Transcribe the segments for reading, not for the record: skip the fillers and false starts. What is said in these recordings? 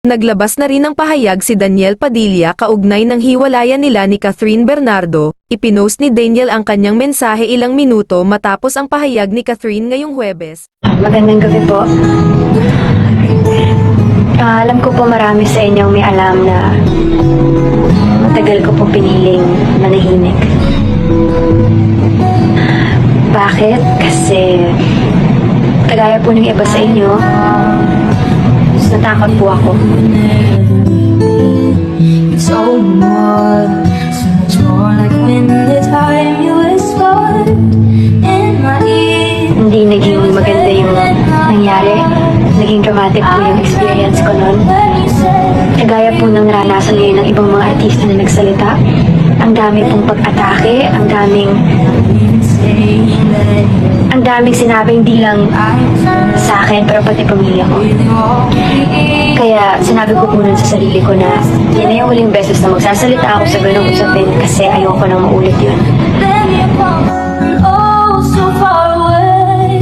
Naglabas na rin ng pahayag si Daniel Padilla kaugnay ng hiwalayan nila ni Catherine Bernardo. Ipinost ni Daniel ang kanyang mensahe ilang minuto matapos ang pahayag ni Catherine ngayong Huwebes. Magandang gabi po. Alam ko po marami sa inyong may alam na matagal ko po piniling manahimik. Bakit? Kasi kagaya po ng iba sa inyo, natakot po ako. It's so more, so much more like when the time you whispered in my ear. Hindi naging maganda yung nangyari. Naging dramatic po yung experience ko noon. Kagaya po ng naranasan ngayon ng ibang mga artista na nagsalita. Ang dami pong pag-atake, ang daming sinabi hindi lang sa akin pero pati pamilya ko. Kaya sinabi ko po nun sa sarili ko na yun na yung huling beses na magsasalita ako sa ganung usapin kasi ayoko nang maulit yun. Then you're gone, oh, so far away.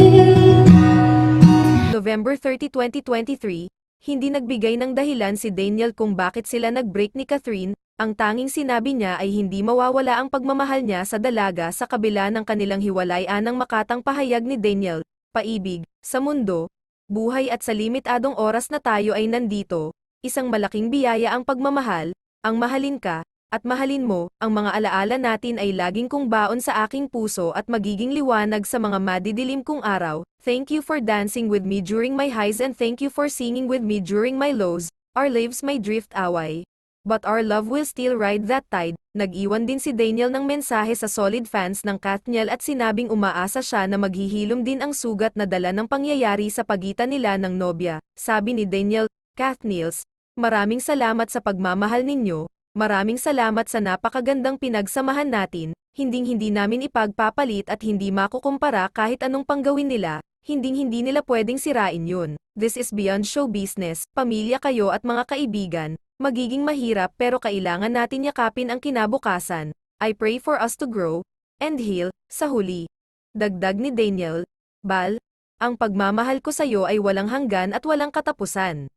November 30, 2023, hindi nagbigay ng dahilan si Daniel kung bakit sila nag-break ni Catherine. Ang tanging sinabi niya ay hindi mawawala ang pagmamahal niya sa dalaga sa kabila ng kanilang hiwalayan. Ng makatang pahayag ni Daniel, paibig, sa mundo, buhay at sa limitadong oras na tayo ay nandito, isang malaking biyaya ang pagmamahal, ang mahalin ka, at mahalin mo, ang mga alaala natin ay laging kong baon sa aking puso at magiging liwanag sa mga madidilim kong araw. Thank you for dancing with me during my highs and thank you for singing with me during my lows. Our lives may drift away, but our love will still ride that tide. Nag-iwan din si Daniel ng mensahe sa solid fans ng Kathniel at sinabing umaasa siya na maghihilom din ang sugat na dala ng pangyayari sa pagitan nila ng nobya. Sabi ni Daniel, Kathniels, maraming salamat sa pagmamahal ninyo, maraming salamat sa napakagandang pinagsamahan natin, hinding-hindi namin ipagpapalit at hindi makukumpara kahit anong panggawin nila. Hinding-hindi nila pwedeng sirain yun. This is beyond show business, pamilya kayo at mga kaibigan, magiging mahirap pero kailangan natin yakapin ang kinabukasan. I pray for us to grow and heal. Sa huli, dagdag ni Daniel, Bal, ang pagmamahal ko sa'yo ay walang hanggan at walang katapusan.